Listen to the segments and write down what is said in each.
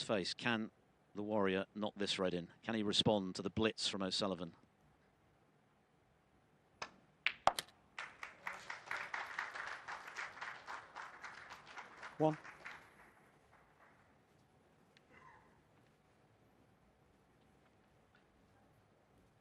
face. Can the Warrior knock this red in? Can he respond to the blitz from O'Sullivan? One.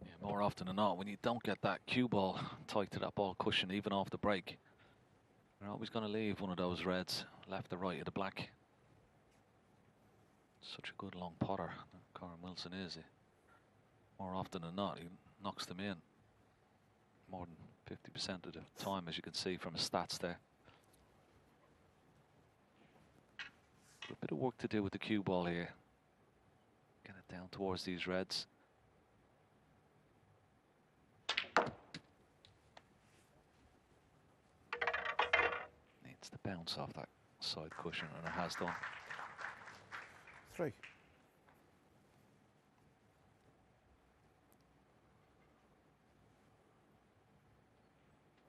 Yeah, more often than not, when you don't get that cue ball tight to that ball cushion, even off the break, you're always going to leave one of those reds left or right of the black. Such a good long potter Kyren Wilson is. More often than not, he knocks them in more than 50% of the time, as you can see from his stats there. A bit of work to do with the cue ball here. Get it down towards these reds. Needs to bounce off that side cushion, and it has done. 3.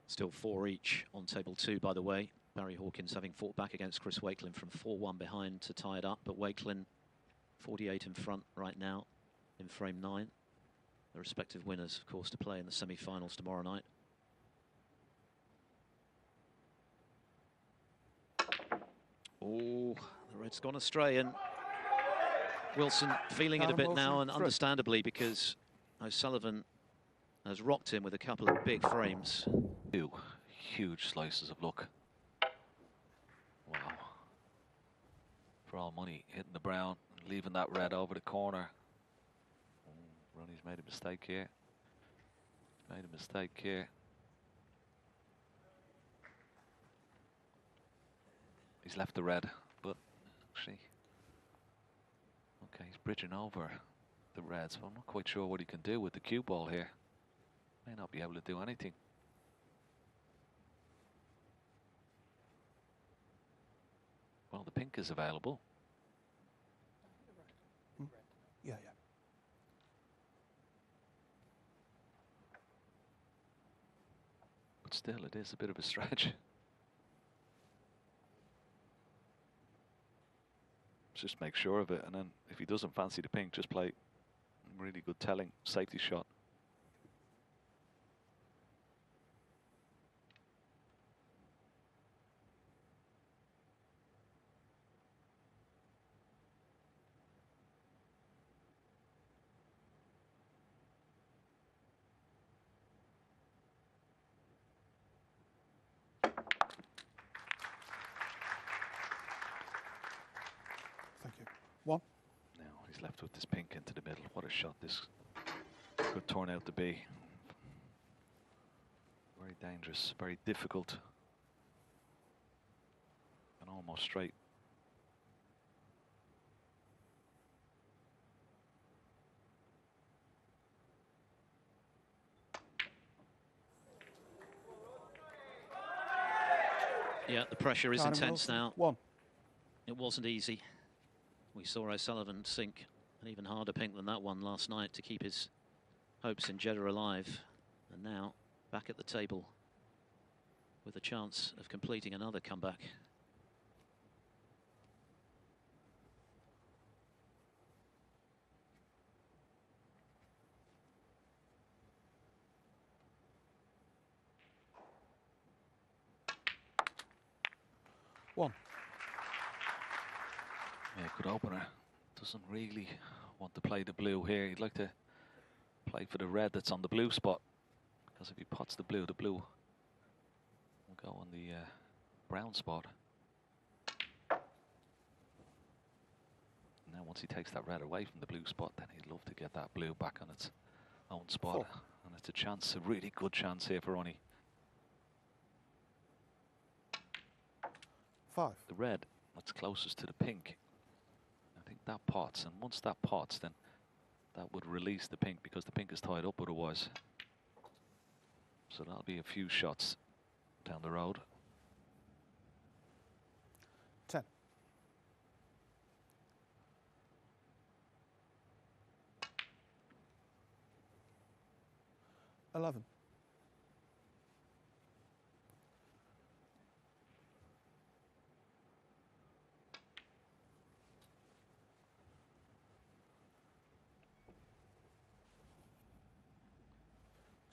Still 4 each on table 2, by the way. Barry Hawkins having fought back against Chris Wakelin from 4-1 behind to tie it up, but Wakelin 48 in front right now in frame 9. The respective winners, of course, to play in the semi-finals tomorrow night. Oh, the red's gone astray, and Wilson feeling it a bit now, and understandably, because O'Sullivan has rocked him with a couple of big frames. 2 huge slices of luck. Wow. For all money, hitting the brown, leaving that red over the corner. Ronnie's made a mistake here. Made a mistake here. He's left the red, but actually, okay, he's bridging over the reds, but I'm not quite sure what he can do with the cue ball here. May not be able to do anything. Well, the pink is available. Yeah. But still, it is a bit of a stretch. Just make sure of it, and then if he doesn't fancy the pink, just play a really good telling safety shot. Thank you. 1. Now he's left with this pink into the middle. What a shot this could turn out to be. Very dangerous, very difficult, and almost straight. Yeah, the pressure is intense now. 1. It wasn't easy. We saw O'Sullivan sink an even harder pink than that one last night to keep his hopes in Jeddah alive. And now back at the table with a chance of completing another comeback. One. Yeah, good opener. Doesn't really want to play the blue here. He'd like to play for the red that's on the blue spot, because if he pots the blue will go on the brown spot. And then once he takes that red away from the blue spot, then he'd love to get that blue back on its own spot. 4. And it's a chance, a really good chance here for Ronnie. 5. The red that's closest to the pink, I think that pots, and once that pots, then that would release the pink, because the pink is tied up otherwise. So that'll be a few shots down the road. 10. 11.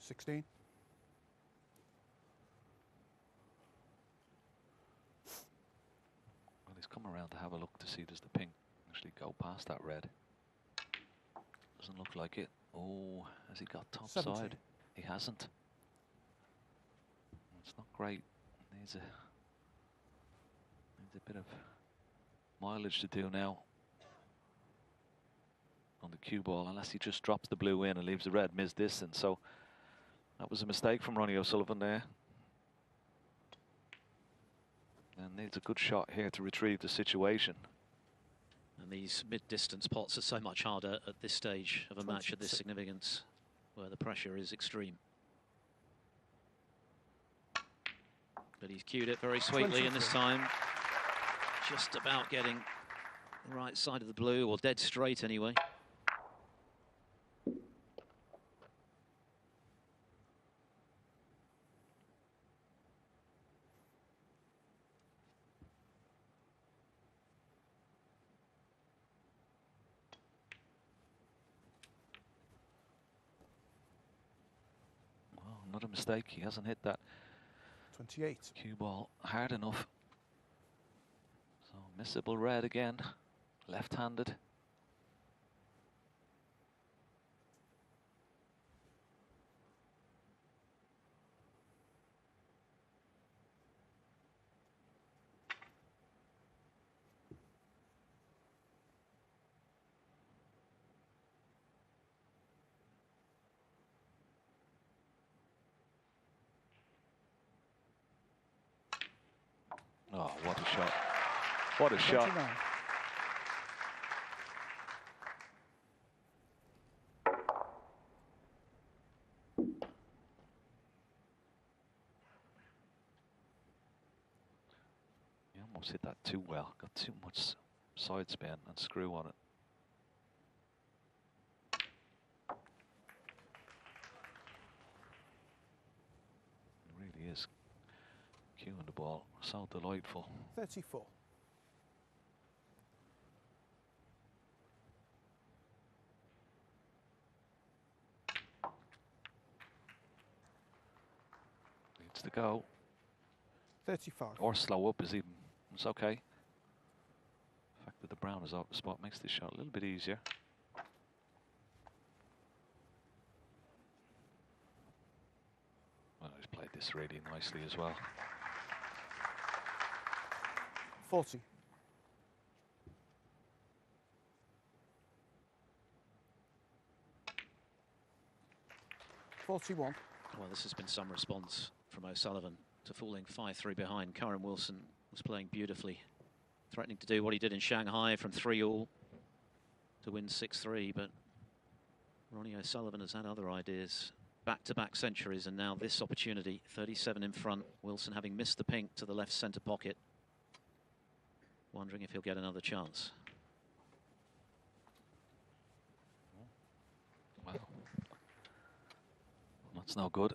16. Well, he's come around to have a look to see does the pink actually go past that red. Doesn't look like it. Oh, has he got top 17. side? He hasn't. It's not great. Needs a bit of mileage to do now on the cue ball, unless he just drops the blue in and leaves the red mid-distance. So that was a mistake from Romeo Sullivan there. And needs a good shot here to retrieve the situation. And these mid-distance pots are so much harder at this stage of a match of this 26. significance, where the pressure is extreme. But he's cued it very sweetly, and this time just about getting the right side of the blue, or dead straight anyway. Well, not a mistake. He hasn't hit that 28. cue ball hard enough. So missable red again, left-handed. Oh, what a shot. What a 29. shot. He almost hit that too well. Got too much side spin and screw on it. It really is. Cueing the ball, so delightful. 34. Needs to go. 35. Or slow up is even, it's okay. The fact that the brown is out the spot makes this shot a little bit easier. Well, he's played this really nicely as well. 40. $41. Well, this has been some response from O'Sullivan to falling 5-3 behind. Kyren Wilson was playing beautifully, threatening to do what he did in Shanghai from 3-all to win 6-3, but Ronnie O'Sullivan has had other ideas. Back-to-back centuries, and now this opportunity, 37 in front. Wilson having missed the pink to the left centre pocket. Wondering if he'll get another chance. Wow. That's no good.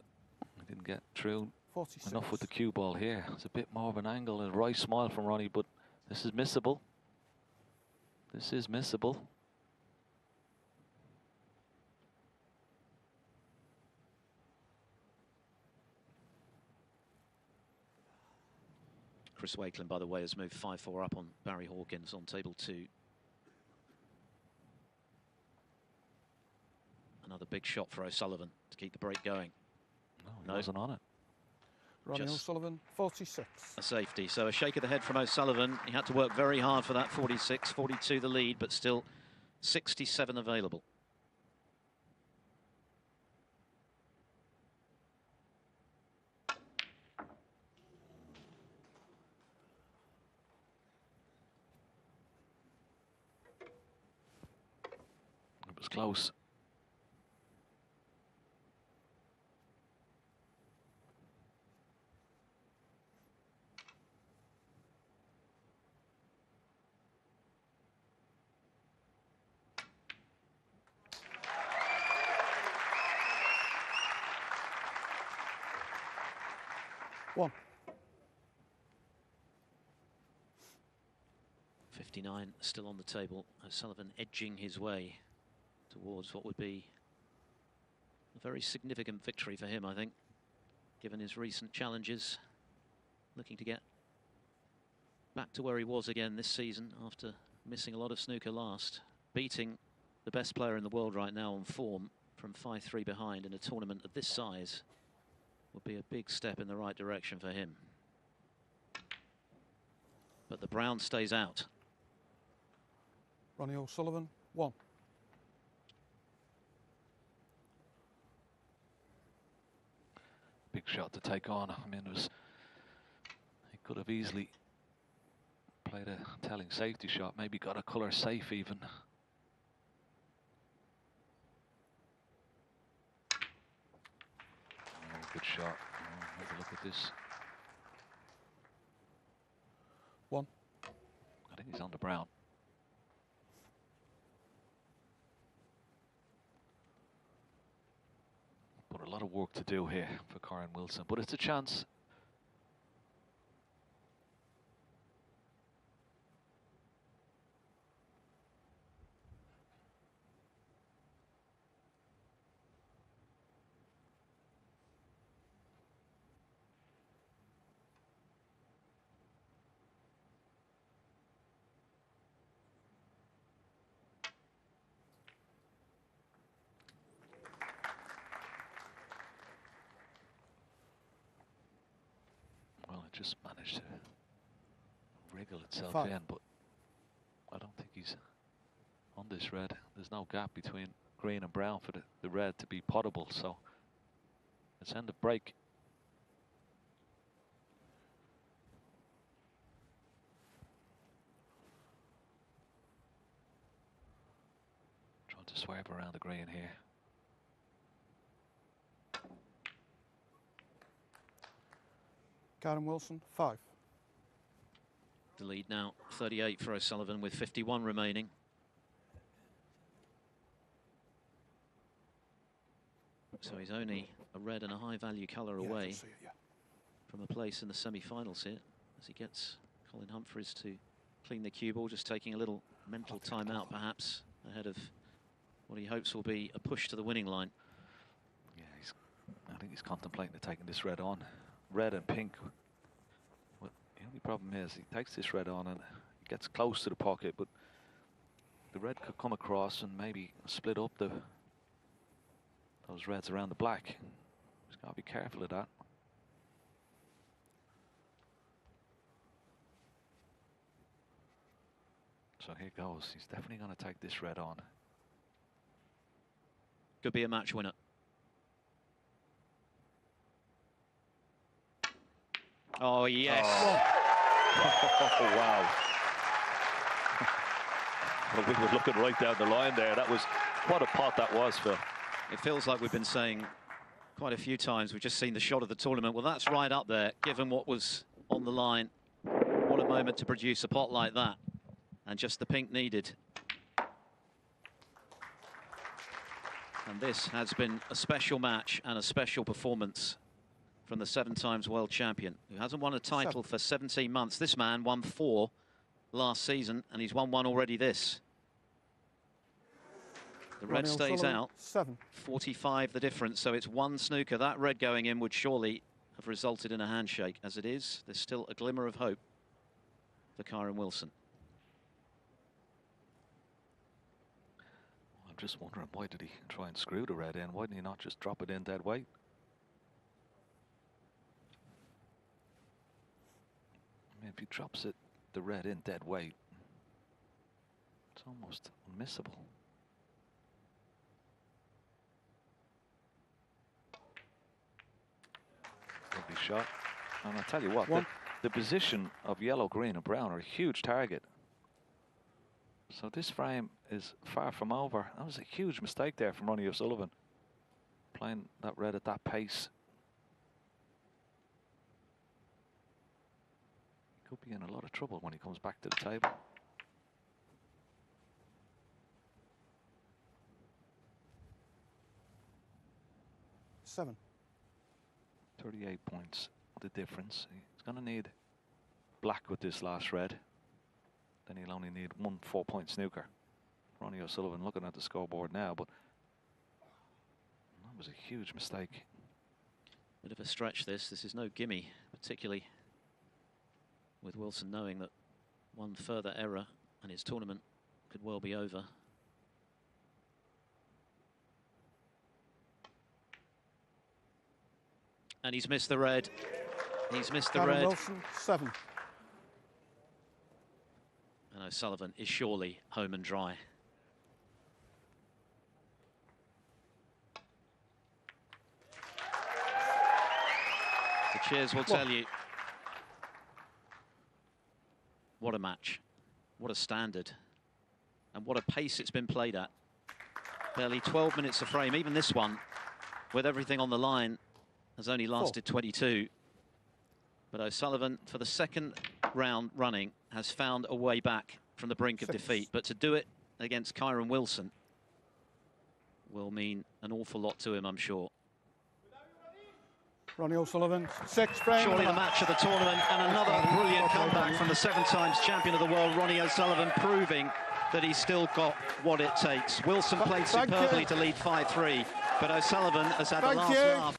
He didn't get through 46. enough with the cue ball here. It's a bit more of an angle and a right smile from Ronnie, but this is missable. This is missable. Chris Wakelin, by the way, has moved 5-4 up on Barry Hawkins on table 2. Another big shot for O'Sullivan to keep the break going. No, he wasn't on it. Ronnie Just O'Sullivan, 46. a safety. So a shake of the head from O'Sullivan. He had to work very hard for that 46, 42 the lead, but still 67 available. It was close. One. 59 still on the table. O'Sullivan edging his way towards what would be A very significant victory for him, I think, given his recent challenges. Looking to get back to where he was again this season after missing a lot of snooker last. Beating the best player in the world right now on form from 5-3 behind in a tournament of this size would be a big step in the right direction for him. But the brown stays out. Romeo, Sullivan, 1. Big shot to take on. I mean, he could have easily played a telling safety shot, maybe got a colour safe even. Oh, good shot. Oh, have a look at this. 1. I think he's on the brown. But a lot of work to do here for Kyren Wilson, but it's a chance. Just managed to wriggle itself 5. in, but I don't think he's on this red. There's no gap between green and brown for the red to be potable, so let's end the break. Trying to swerve around the green here. Kyren Wilson, 5. The lead now 38 for O'Sullivan with 51 remaining. So he's only a red and a high value colour away from a place in the semi-finals here as he gets Colin Humphries to clean the cue ball, just taking a little mental time out perhaps ahead of what he hopes will be a push to the winning line. Yeah, I think he's contemplating taking this red on. Red and pink. Well, the only problem is he takes this red on and he gets close to the pocket, but the red could come across and maybe split up those reds around the black. He's got to be careful of that. So here goes. He's definitely going to take this red on. Could be a match winner. Oh, yes. Oh, wow. Well, we were looking right down the line there. That was, what a pot that was, Phil. It feels like we've been saying quite a few times, we've just seen the shot of the tournament. Well, that's right up there, given what was on the line. What a moment to produce a pot like that. And just the pink needed. And this has been a special match and a special performance from the 7-times world champion, who hasn't won a title for 17 months. This man won 4 last season, and he's won 1 already this. The red stays out. 7. 45 the difference, so it's 1 snooker. That red going in would surely have resulted in a handshake. As it is, there's still a glimmer of hope for Kyren Wilson. I'm just wondering, why did he try and screw the red in? Why didn't he not just drop it in dead weight? I mean, if he drops it, the red in dead weight, it's almost unmissable. Lovely shot. And I'll tell you what, the position of yellow, green and brown are a huge target. So this frame is far from over. That was a huge mistake there from Romeo Sullivan, playing that red at that pace. He could be in a lot of trouble when he comes back to the table. Seven. 38 points, the difference. He's going to need black with this last red. Then he'll only need 1 4-point snooker. Ronnie O'Sullivan looking at the scoreboard now, but That was a huge mistake. Bit of a stretch this. This is no gimme, particularly with Wilson knowing that one further error and his tournament could well be over. And he's missed the red. He's missed the Kyren red. Wilson, 7. And O'Sullivan is surely home and dry. The cheers will tell you. What a match. What a standard. And what a pace it's been played at. Barely 12 minutes of frame. Even this one, with everything on the line, has only lasted 22. But O'Sullivan, for the second round running, has found a way back from the brink of defeat. But to do it against Kyren Wilson will mean an awful lot to him, I'm sure. Ronnie O'Sullivan, 6 frame. Surely the match of the tournament, and another brilliant comeback from the 7 times champion of the world, Ronnie O'Sullivan, proving that he's still got what it takes. Wilson played superbly to lead 5-3, but O'Sullivan has had the last laugh.